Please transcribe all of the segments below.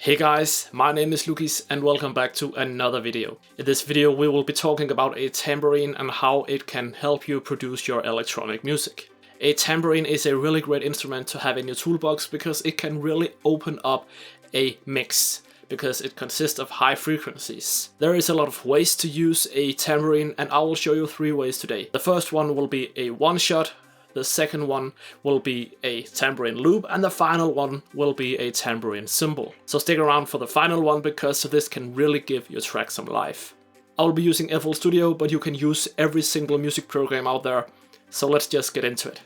Hey guys, my name is Lucas and welcome back to another video. In this video we will be talking about a tambourine and how it can help you produce your electronic music. A tambourine is a really great instrument to have in your toolbox because it can really open up a mix, because it consists of high frequencies. There is a lot of ways to use a tambourine and I will show you 3 ways today. The first one will be a one-shot. The second one will be a tambourine loop, and the final one will be a tambourine cymbal. So stick around for the final one because this can really give your track some life. I will be using FL Studio, but you can use every single music program out there. So let's just get into it.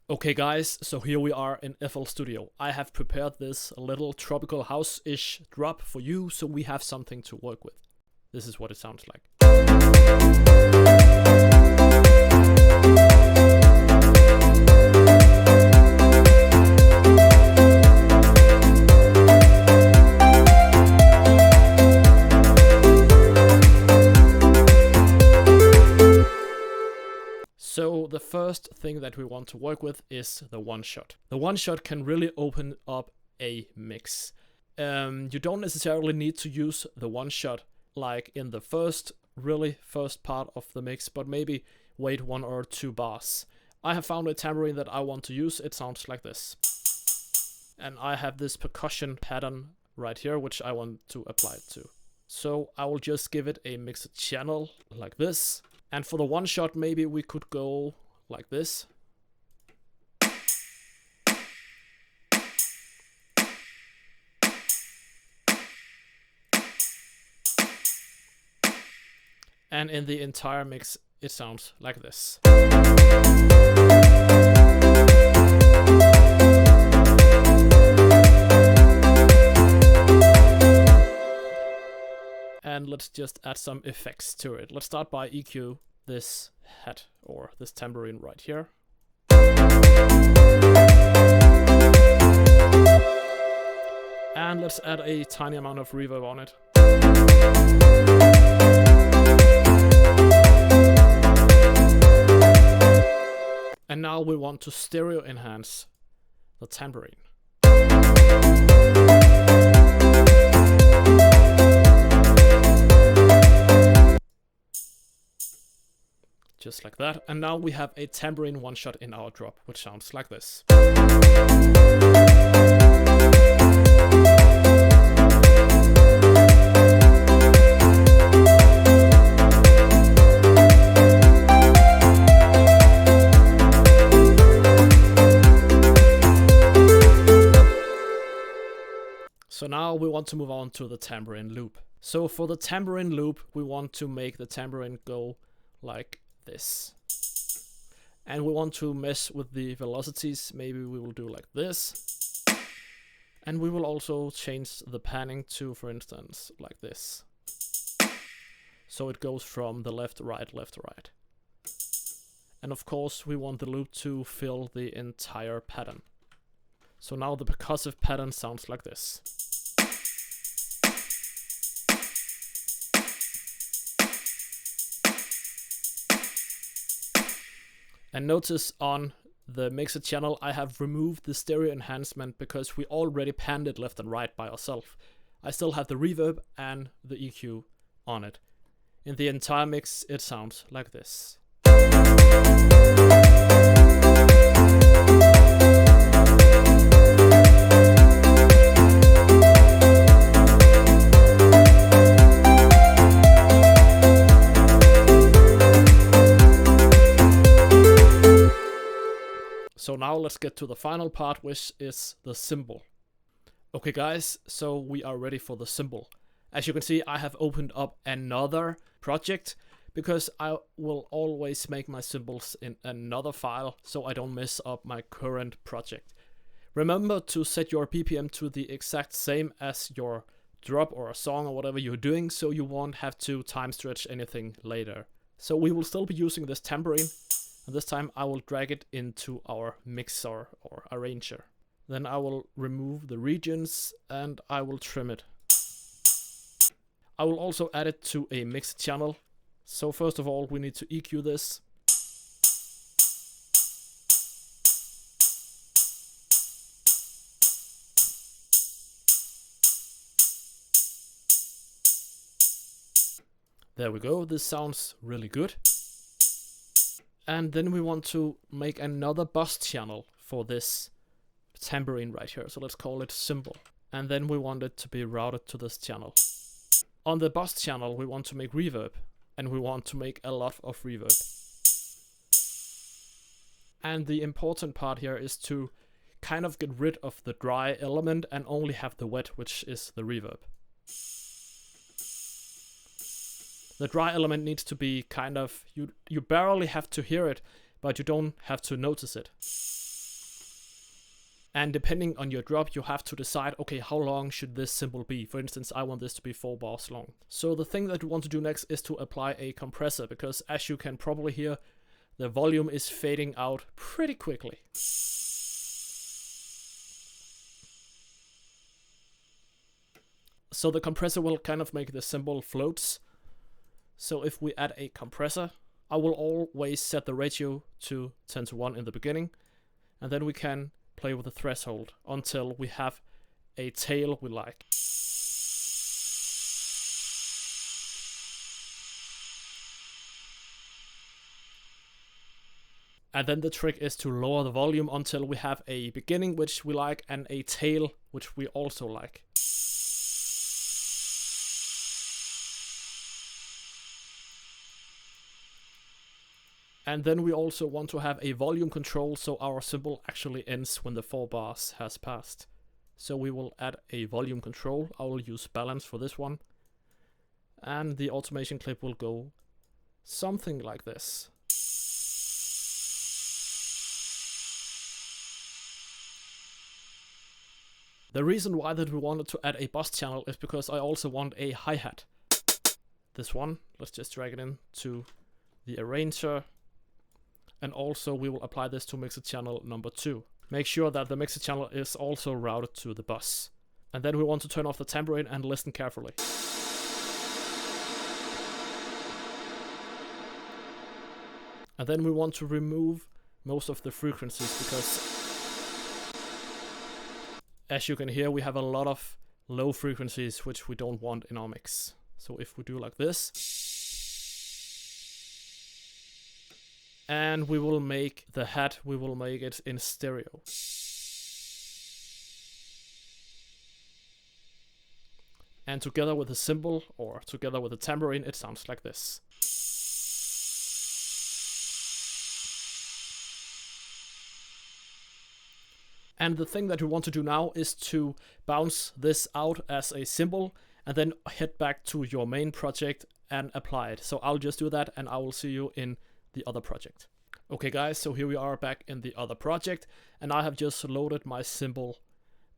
Okay guys, so here we are in FL Studio. I have prepared this little tropical house-ish drop for you, so we have something to work with. This is what it sounds like. So the first thing that we want to work with is the one-shot. The one-shot can really open up a mix. You don't necessarily need to use the one-shot like in the first part of the mix, but maybe wait 1 or 2 bars. I have found a tambourine that I want to use. It sounds like this. And I have this percussion pattern right here, which I want to apply it to. So I will just give it a mixed channel like this. And for the one shot, maybe we could go like this. And in the entire mix, it sounds like this. And let's just add some effects to it. Let's start by EQ this hat or this tambourine right here. And let's add a tiny amount of reverb on it. And now we want to stereo enhance the tambourine. Just like that. And now we have a tambourine one-shot in our drop, which sounds like this. So now we want to move on to the tambourine loop. So for the tambourine loop, we want to make the tambourine go like this. And we want to mess with the velocities. Maybe we will do like this. And we will also change the panning to, for instance, like this. So it goes from the left, right, left, right. And of course, we want the loop to fill the entire pattern. So now the percussive pattern sounds like this. And notice on the mixer channel I have removed the stereo enhancement because we already panned it left and right by ourselves. I still have the reverb and the EQ on it. In the entire mix it sounds like this. So now let's get to the final part, which is the cymbal. Okay guys, so we are ready for the cymbal. As you can see, I have opened up another project because I will always make my cymbals in another file so I don't mess up my current project. Remember to set your BPM to the exact same as your drop or a song or whatever you're doing, so you won't have to time stretch anything later. So we will still be using this tambourine. And this time I will drag it into our mixer or arranger. Then I will remove the regions and I will trim it. I will also add it to a mix channel. So first of all, we need to EQ this. There we go, this sounds really good. And then we want to make another bus channel for this tambourine right here. So let's call it Cymbal. And then we want it to be routed to this channel. On the bus channel, we want to make reverb. And we want to make a lot of reverb. And the important part here is to kind of get rid of the dry element and only have the wet, which is the reverb. The dry element needs to be kind of, you barely have to hear it, but you don't have to notice it. And depending on your drop, you have to decide, okay, how long should this cymbal be? For instance, I want this to be 4 bars long. So the thing that we want to do next is to apply a compressor, because as you can probably hear, the volume is fading out pretty quickly. So the compressor will kind of make the cymbal floats. So if we add a compressor, I will always set the ratio to 10:1 in the beginning, and then we can play with the threshold until we have a tail we like. And then the trick is to lower the volume until we have a beginning which we like and a tail which we also like. And then we also want to have a volume control so our cymbal actually ends when the 4 bars has passed. So we will add a volume control. I will use balance for this one. And the automation clip will go something like this. The reason why that we wanted to add a bus channel is because I also want a hi-hat. This one, let's just drag it into the arranger. And also we will apply this to mixer channel number 2. Make sure that the mixer channel is also routed to the bus. And then we want to turn off the tambourine and listen carefully. And then we want to remove most of the frequencies because, as you can hear, we have a lot of low frequencies which we don't want in our mix. So if we do like this, and we will make the hat, we will make it in stereo. And together with the cymbal, or together with the tambourine, it sounds like this. And the thing that we want to do now is to bounce this out as a cymbal and then head back to your main project and apply it. So I'll just do that and I will see you in the other project. Okay guys, so here we are back in the other project and I have just loaded my cymbal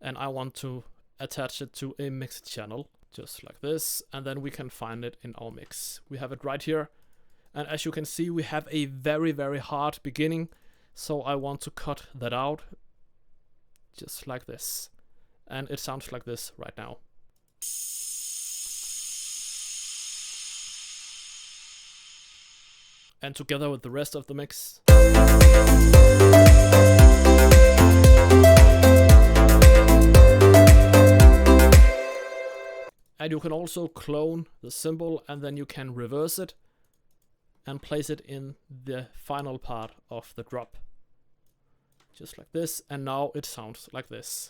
and I want to attach it to a mix channel just like this, and then we can find it in our mix. We have it right here, and as you can see we have a very hard beginning, so I want to cut that out just like this, and it sounds like this right now. And together with the rest of the mix. And you can also clone the cymbal and then you can reverse it and place it in the final part of the drop. Just like this, and now it sounds like this.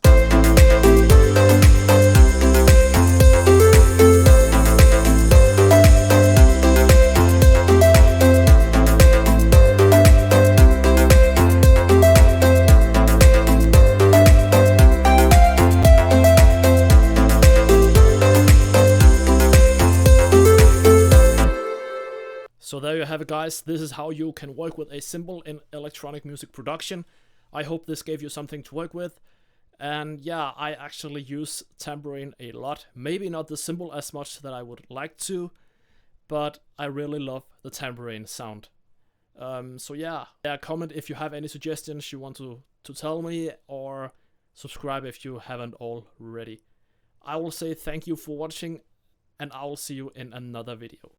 So there you have it guys, this is how you can work with a cymbal in electronic music production. I hope this gave you something to work with. And yeah, I actually use tambourine a lot. Maybe not the cymbal as much that I would like to, but I really love the tambourine sound. So yeah, comment if you have any suggestions you want to tell me, or subscribe if you haven't already. I will say thank you for watching, and I will see you in another video.